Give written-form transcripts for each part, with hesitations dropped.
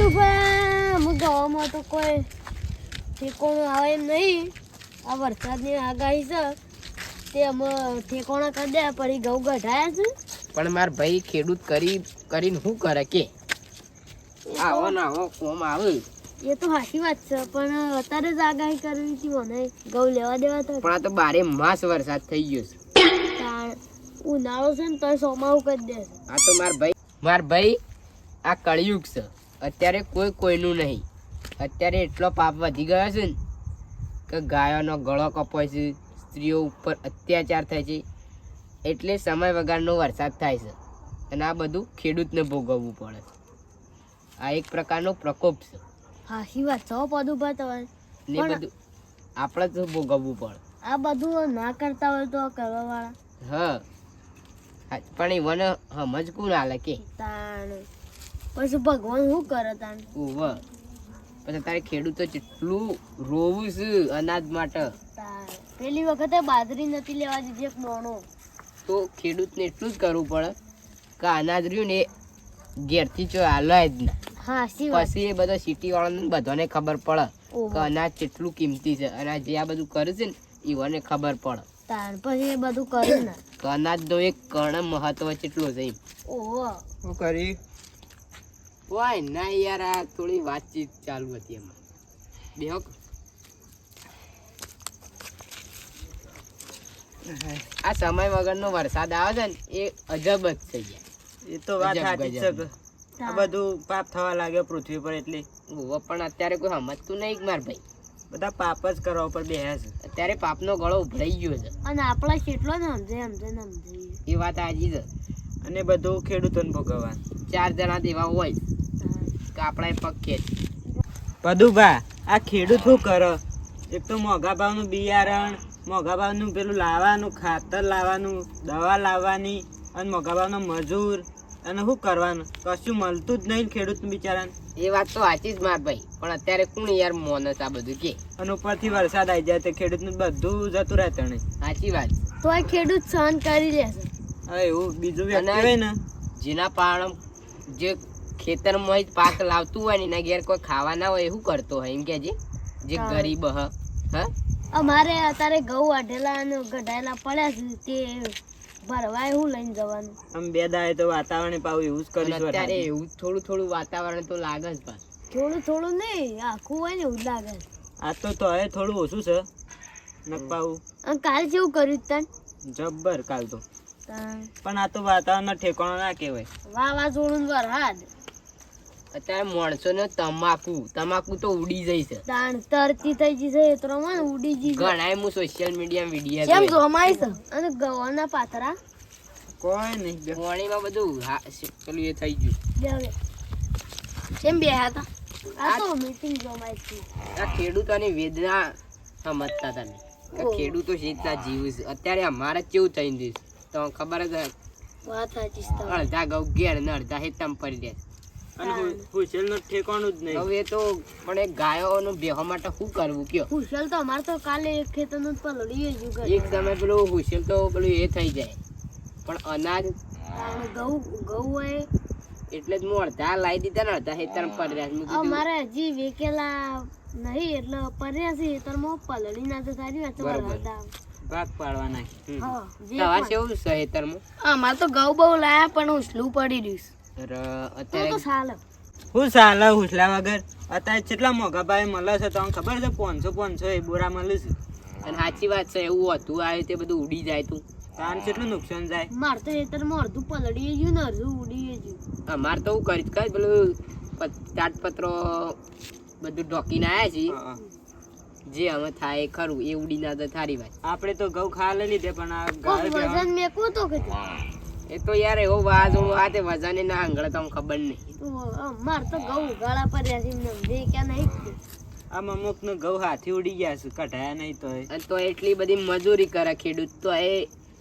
પદુભા હું ગામમાં તો કોઈ ઠેકોણું આવે એમ નહીં. આ વરસાદની આગાહી છે તે અમે ઠેકોણા કરી દે પડી ઘઉં ગઢાયા છે. પણ માર ભાઈ ખેડૂત કરીને શું કરે કે આવો ને આવો કોમ આવે. એ તો સાચી વાત છે પણ અત્યારે જ આગાહી કરવી હતી મને ઘઉં લેવા દેવા તો. પણ આ તો 12 માસ વરસાદ થઈ ગયો છે. ઉનાળો છે ને તો સોમાવું કરી દે. આ તો માર ભાઈ આ કળિયુગ છે. અત્યારે કોઈનું નહીં. અત્યારે એટલો પાપ વધી ગયો છે ને કે ગાયોનો ગળો કપાય છે, સ્ત્રીઓ ઉપર અત્યાચાર થાય છે, એટલે સમય વગરનો વરસાદ થાય છે અને આ બધું ખેડૂતને ભોગવવું પડે છે. આ એક પ્રકારનો પ્રકોપ છે. સાચી વાત છે પદુભા તમારે. ને બધું આપણે જ ભોગવવું પડે. આ બધું ના કરતા હોય તો કરવા વાળા. હા પણ ઈવને સમજ કોણ આલે કે તાણ પછી ભગવાન શું કરે તાણ. ઓવ પછી તારે ખેડૂતો જેટલું રોવું છે અનાજ માટે. પેલી વખતે બાજરી નથી લેવા દીધી એક મોણો. તો ખેડૂતને એટલું જ કરવું પડે કે અનાજ રહ્યું ને ઘેરથી ચો હાલાય જ ના. પછી એ બધા સિટી વાળાને બધાને ખબર પડે કે અનાજ કેટલું કિંમતી છે અને જે આ બધું કરે છે ને ઈવને ખબર પડે. પછી એ બધું કરે ને કે અનાજ નો એક કણ મહત્વ કેટલું છે. ઓહો શું કરી ઓય ના યાર આ થોડી વાતચીત ચાલુ હતી એમાં બેહો. આ સમય વગરનો વરસાદ આવે છે ને એ અજબ જ થઈ જાય. એ તો વાત સાચી છે કે આ બધું પાપ થવા લાગ્યો પૃથ્વી પર એટલે. પણ અત્યારે કોઈ સમજતું નહીં માર ભાઈ. બધા પાપ જ કરવા ઉપર બેહ્યા છે. અત્યારે પાપનો ગળો ઉભરાઈ ગયો છે અને આપણા કેટલો ને સમજે એ વાત આજી છે. અને બધું ખેડૂતોને ભોગવવાનું. 4 જણા એવા હોય કે આપણા પગ ખેંચ. પદુભા આ ખેડૂત શું કરે? એક તો મોંઘા ભાવનું બિયારણ, મોંઘા ભાવનું પેલું લાવવાનું, ખાતર લાવવાનું, દવા લાવવાની, અને મોંઘા ભાવનો મજૂર, અને શું કરવાનું? કશું મળતું જ નહીં ખેડૂત બિચારાને. એ વાત તો સાચી જ માર ભાઈ. પણ અત્યારે કોણ યાર મોનસ આ બધું કે. અને ઉપરથી વરસાદ આવી જાય તો ખેડૂતનું બધું જતું રહે તણે. સાચી વાત. તો આ ખેડૂત સહન કરી લેશે. હવે એવું બીજું વ્યક્તિ હોય ને જેના પાણ જે ખેતરમાં જ પાક લાવતું હોય ને એના ઘેર કોઈ ખાવા ના હોય એવું કરતો હોય એમ કે જે ગરીબ હ. અમારે અત્યારે ઘઉં વાઢેલા અને ગઢાયેલા પડ્યા છે તે ભરવાય હું લઈને જવાનું. આમ બે દાડે તો વાતાવરણ પાવું એવું જ કરીશું. અત્યારે એવું થોડું વાતાવરણ તો લાગે જ પાછું. થોડું નહીં આખું હોય ને એવું જ લાગે. આ તો હવે થોડું ઓછું છે નપાવું. અને કાલ જેવું કર્યું તન જબ્બર કાલ તો. પણ આ તો વાતાવરણ ઠેકાણો ના કહેવાય. વાવાઝોડું વરસાદ. અત્યારે માણસો ને તમાકુ તો ઉડી જાય છે. તરતી થઈ જશે એ તો ઉડી જશે. ઘણા હું સોશિયલ મીડિયા વિડીયો કેમ જોમાય છે અને ગવાના પાતરા કોઈ નહીં. પાણીમાં બધું પેલું એ થઈ ગયું. કેમ બેહ્યા હતા? આ તો મીટિંગ જોમાય છે. આ ખેડૂતોની વેદના સમજતા તમે કે ખેડૂતો શેતના જીવ છે. અત્યારે અમારે કેવું થઈ ગયું તો ખબર જ. વાત સાચી છે. અડધા ઘઉં ઘેર ને અડધા હેતમ પડી દે. અને હુશેલ નું ઠેકાણું જ નહીં. હવે તો પણ એ ગાયો બેહવા માટે શું કરવું કયો? હુશેલ તો અમારે તો કાલે એક ખેતર નું પલળી ગયું. એક સમય પેલું હુશેલ તો પેલું એ થઈ જાય. પણ અનાજ ઘઉં હોય એટલે જ હું અડધા લાવી દીધા ને અડધા હેતર પડ્યા. અમારે હજી વેકેલા નહીં એટલે પડ્યા છે હેતરમાં પલળી ના તો સારી વાત. ભાગ પાડવાના. તમારે કેવું છે હેતરમાં? અમારે તો ઘઉં બહુ લાયા પણ ઉછલું પડી રહ્યું. અત્યારે હું સાલા હુસલા વગર અત્યારે કેટલા મોંઘા ભાવે મળે છે તમને ખબર છે? 500 એ બોરા મળે છે. અને સાચી વાત છે. એવું હતું આ તે બધું ઉડી જાય તું તાન કેટલું નુકસાન જાય. મારે તો હેતરમાં અડધું પલળી ગયું ને અડધું ઉડી ગયું. અમારે તો હું કરી કઈ પેલું તાટપત્રો બધું ઢોકીને આવ્યા છીએ. જે અમે થાય એ ખરું એ ઉડી ના તો થારી વાત. આપણે તો ઘઉં ખાવા લઈ લીધે પણ આ ગાય મેકવું તો કે એ તો યાર એવો વાજ આ તે વજાને ના આંગળે તો ખબર નહીં. મારે તો ઘઉં ગાળા પડ્યા છે એમને ક્યાં નહીં. આમ અમુક નું ઘઉં હાથી ઉડી ગયા છે કઢાયા નહીં તો એટલી બધી મજૂરી કરે ખેડૂત તો એ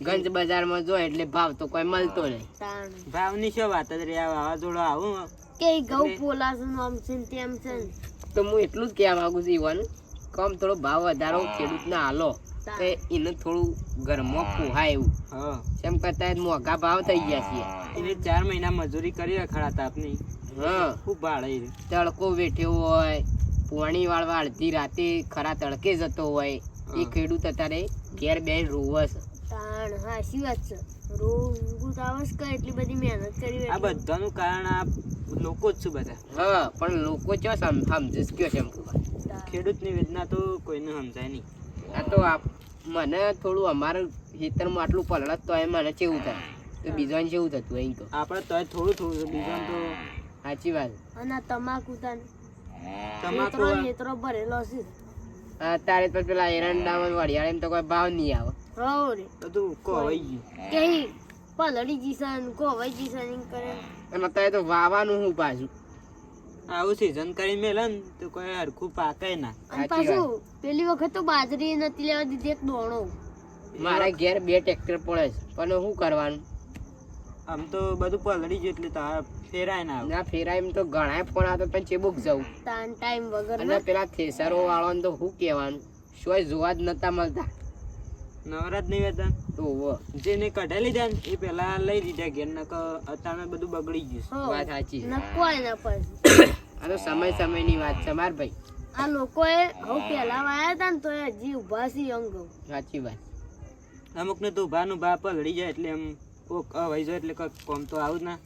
ગંજ બજારમાં જો એટલે ભાવ તો કોઈ મળતો નહીં. ભાવની શું વાત જ રે. આ વાવાઝોડું આવું કે ઘઉં પોલા છે આમ છે તેમ છે. તો હું એટલું જ કહેવા માંગુ છું ઈવાનું કમ થોડો ભાવ વધારો ખેડૂતને હાલો તો એને થોડું ઘરમાં પોહાય એવું. એમ કરતા મોંઘા ભાવ થઈ ગયા છે. એને 4 મહિના મજૂરી કરી ખરા તાપની હા ખૂબ ભાડે ઈ. તડકો વેઠ્યો હોય, પોણી વાળવા અડધી રાતે ખરા તડકે જતો હોય, એ હા. ખેડૂત અત્યારે ઘેર બેન રોવે છે. તાણ હાચી વાત છે. રોંગું તો આવે જ કે એટલી બધી મહેનત કરી આ એટલે. બધાનું કારણ આ લોકો જ છું બધા. હા પણ લોકો ચો સમજે કયો છે તાણ. ખેડૂતની વેદના તો કોઈને સમજાય નહીં. આ તો મને થોડું અમારું ખેતરમાં આટલું પલળત તો એમ મને કેવું થાય તો બીજાને કેવું થતું એમ કહું. આપણે તોય થોડું થોડું બીજાને તો સાચી વાત. અને આ તમાકુ તાન તમાકુ હેતરો ભરેલો છે. અત્યારે તો પેલા એરંડામાં વડિયાળે તો કોઈ ભાવ નહીં આવે. હો રે બધું કોવાઈ ગયું. કે પલળી જીસન કોવાઈ જીસન એમ કરે. અને અત્યારે તો વાવાનું હું પાછું. આવું સિઝન કરી મેલે ને તો કોઈ હરખું પાકે ના. અને સાચી પાછું પેલી વખત તો બાજરી નથી લેવા દીધી એક દોણો. મારા ઘેર 2 ટ્રેક્ટર પડે છે પણ શું કરવાનું. આમ તો બધું પલળી ગયું એટલે તાર ફેરાય ના આવે. ના ફેરાય એમ તો ઘણા પણ આ તો પણ ચેબુક જવું. તાન ટાઈમ વગર અને પેલા થેસરો વાળાને તો શું કહેવાનું, શોય જોવા જ નતા મળતા. નવરાત નિવેદન તો હોવે. જેને કઢાઈ લીધા ને એ પેલા લઈ દીધા ઘેર ને અત્યારે બધું બગડી ગયું છે. વાત સાચી. નકોય ના પછી આ તો સમયની વાત છે માર ભાઈ. આ લોકોએ ઘઉં પેલા વાયા હતા ને તો એ હજી ઉભા છે યંગ ઘઉં. સાચી વાત. અમુક ને તો ભાનું ભા પલળી જાય એટલે એમ કોક અવાઈ જાય એટલે કોમ તો આવું જ ના.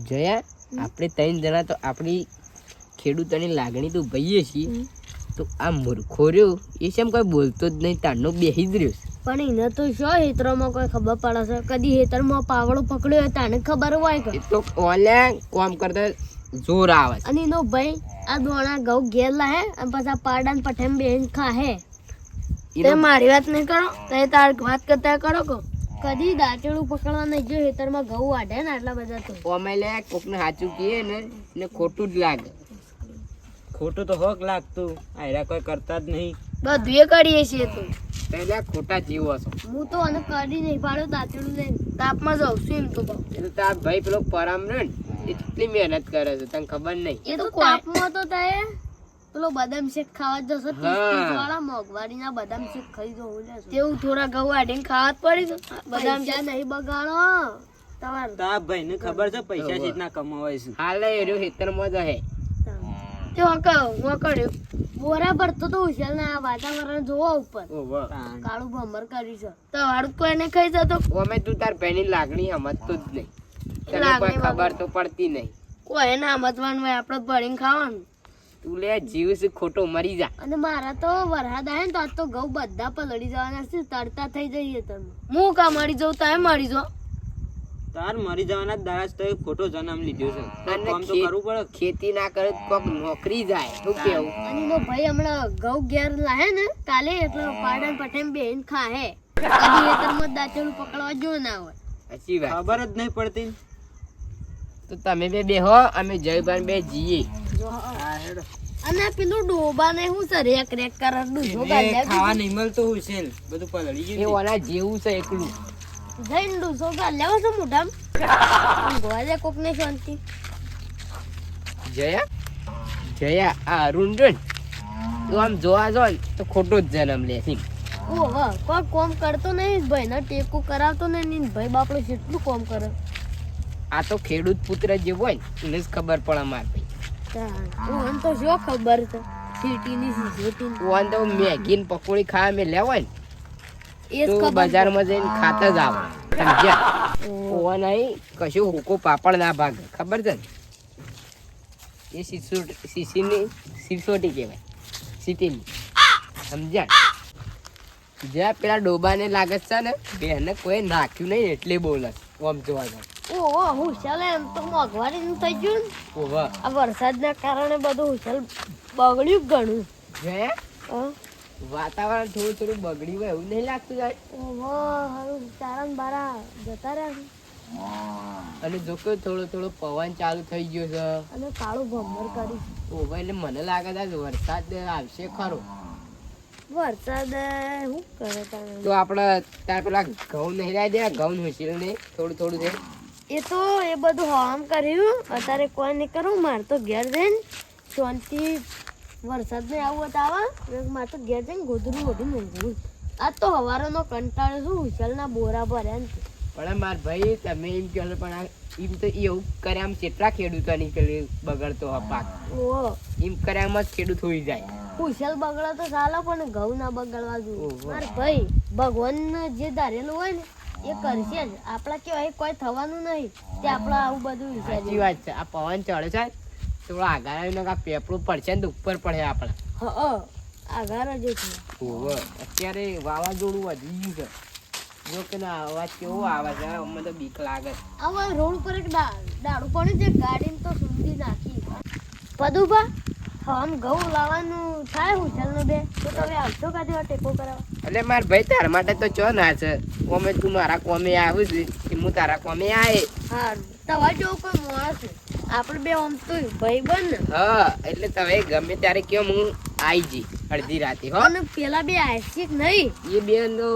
જયા આપણે 3 જણા તો આપણી ખેડૂતોની લાગણી તો ભઈએ છીએ, તો આ મૂર્ખો રહ્યો એ કેમ કોઈ બોલતો જ નહીં, તારનો બેહી જ રહ્યો છે. પણ એને તો શું હેતરોમાં કોઈ ખબર પડે છે? કદી હેતરમાં પાવડો પકડ્યો હોય તાને ખબર હોય કે. એ તો ઓલે કોમ કરતા જોર આવે છે. અને એનો ભાઈ આ દોણા ઘઉં ઘેર લાહે અને પછી આ પાડા ને પઠેમ બેન ખાહે. તે એનો- મારી વાત નહીં કરો, તે તાર વાત કરતા કરો કો. કદી દાંતેડું પકડવા નહીં જો હેતરમાં ઘઉં વાઢે ને આટલા બધા તો. ઓમે લે કોકને સાચું કહે ને એને ખોટું જ લાગે. ખોટું તો હોક લાગતું, આયરા કોઈ કરતા જ નહીં. બધું એ કરીએ છીએ તો. પહેલા ખોટા જીવો છો. હું તો અને કરી નહીં પાડ્યો દાંતેડું લઈને તાપમાં જાઉં છું એમ તો કહું. એ તો તાર ભાઈ પેલો પરમ રહ્યો ને એટલી મહેનત કરે છે તને ખબર નહીં. એ તો તાપમાં તો તારે પેલો બદામ શેક ખાવા જ જશો. હા. 30 વાળા મોંઘવારીના બદામ શેક ખાઈ જવું લેશો. તેવું થોડા ઘઉં વાઢીને ખાવા જ પડી તો બદામ શેક નહીં બગાડો તમારે. તો આ ભાઈ ને ખબર છે પૈસા રીતના કમાવાય છે. હાલ એ રહ્યો ખેતરમાં જ હે. તે વકડ્યું બરાબર તો હુશિયાર ના વાતાવરણ જોવો ઉપર ઓહો. તાણ. કાળું ભમર કરી છે તો વાળું કોઈને ખાઈ જતો. ઓમે તું તાર ભાઈની લાગણી સમજતો જ નહીં. તને લાગણી કોઈ ખબર તો પડતી નહીં. કોઈ ના મતવાનું હોય આપણે ભરીને ખાવાનું. તું લે જીવ છે ખોટો મરી જા. અને મારા તો વરસાદ આવે ને તો આજ તો ઘઉં બધા પલળી જવાના છે, તરતા થઈ જઈએ તમે. હું કા મરી જાઉં તમે મરી જાઓ. તાર મરી જવાના જ દાડા તો ખોટો જન્મ લીધો છે. તો અને કામ તો કરવું પડે. ખેતી ના કરે તો કોક નોકરી જાય શું કેવું. અને એનો ભાઈ હમણાં ઘઉં ઘેર લાહે ને કાલે એટલે પાડન પઠેમ બેન ખાહે. કદી ખેતરમાં દાંતેડું પકડવા જો ના હોય. સાચી વાત. ખબર જ નહીં પડતી. તો તમે બે બેહો અમે જયભાન બે જઈએ. હા, હેડો. અને પેલું ડોબા ને શું છે રેક રેક કરે ડૂસો એને ગાલ્યા ખાવા નહીં મળતું હુસેન બધું પલળી એ ગયું. ઓના જેવું છે એકલું. જઈને ડૂસો ગાલ્યા છે મોઢામાં. ગોળે કોક ને શાંતિ. જયા આ અરુણ જો ને તું આમ જોવા જો ને તો ખોટો જ જન્મ લે છે. ઓહો કોઈ કોમ કરતો નહીં ભાઈ ને ટેકો કરાવતો નહીં. ભાઈ બાપડો કેટલું કોમ કરે. આ તો ખેડૂત પુત્ર જે હોય ને એને જ ખબર પડે માર ભાઈ. ઓન તો શું ખબર છે સિટીની સિટી ઓન તો મેગી ને પકોડી ખાવા મેં લેવાય ને એ જ તો ખબર બજારમાં જઈને ખાતા જ આવે સમજ્યા. ઓન અહીં કશું હુકો પાપડ ના ભાગે ખબર છે ને. એ સિસોટી કહેવાય સિટીની સમજ્યા. જ્યાં પેલા ડોબાને લાગે છે ને બેને કોઈ નાખ્યું નહીં એટલે બોલે ઓમ જોવા જાય. ઓહો હુશાલ એમ તો મોંઘવારી નું થઈ ગયું ને. ઓવા આ વરસાદના કારણે બધું હુશાલ બગડ્યું ઘણું. જોયા હા. વાતાવરણ થોડું થોડું બગડ્યું હોય એવું નહીં લાગતું જાય. ઓહો હારું તારા ને બારા જતા રહ્યા છે. અને જો કે થોડો થોડો પવન ચાલુ થઈ ગયો છે. અને કાળું ભમર કરી. ઓવા એટલે મને લાગે છે વરસાદ આવશે ખરો. વરસાદ શું કરે તારે? તો આપણે તાર પેલા ઘઉં નહીં લાવી દે ઘઉં હુસીલ નહીં થોડું થોડું દે. એ તો એ બધું હવામ કર્યું અત્યારે કોઈ નહીં કરું. મારે તો ઘેર જઈને શાંતિ વરસાદ નહીં આવું તો આવા. મારે તો ઘેર જઈને ગોદરું બધું મૂંઘવું. આજ તો હવારોનો કંટાળો છું. હુસલના બોરા ભર્યા ને પણ માર ભાઈ તમે એમ કહો છો, પણ એમ તો એવું કર્યામાં કેટલા ખેડૂતોની પેલી બગડતો હ પાક. ઓહો એમ કર્યામાં જ ખેડૂત હોઈ જાય. કુશલ બગડે તો ચાલે પણ ઘઉં ના બગડવા જોઈએ. ઓહો. માર ભાઈ ભગવાન જે ધારેલું હોય ને એ કરશે જ. આપણા કેવાય કોઈ થવાનું નહીં તે આપણે આવું બધું સાચી વિચારીએ. વાત છે. આ પવન ચડે છે થોડો આગળ આવીને આ પેપડું પડશે ને તો ઉપર પડે આપણે. આઘાર જ છે. ઓહો. અત્યારે વાવાઝોડું વધી ગયું છે. જો કે ના અવાજ કેવો આવે છે અમને તો બીક લાગે છે. આવા રોડ પર એક દાડું પડ્યું છે ગાડીને તો સુંદી નાખી. પદુભા આમ ઘઉં લાવવાનું થાય ઉછલનો બે તો તમે આવશો કાજે આ ટેકો કરાવવા? એટલે માર ભાઈ તારા માટે તો ચો ના છે. ઓમે તું મારા કોમે આવું છે કે હું તારા કોમે આયે. હા તમારે જેવું કોઈ માણસ નહીં. આપણે બે આમ તો ભાઈ બન ને. હા એટલે તમે ગમે ત્યારે કયો હું આઈ જી અડધી રાતે હો. અને પેલા બે આયસી કે નહીં એ બેન તો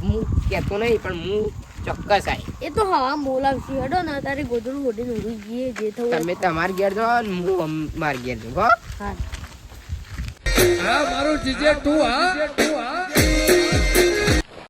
હું કહેતો નહીં પણ હું ચોક્કસ આઈ. એ તો હવા બોલાવશે. હેડો ને તારી ગોદડું ઓઢીને ઊંઘી જઈએ જે થવું હોય. તમે તમાર ઘેર જાઓ ને હું માર ઘેર જાઉં હો. હા હા મારું જીજે તું હા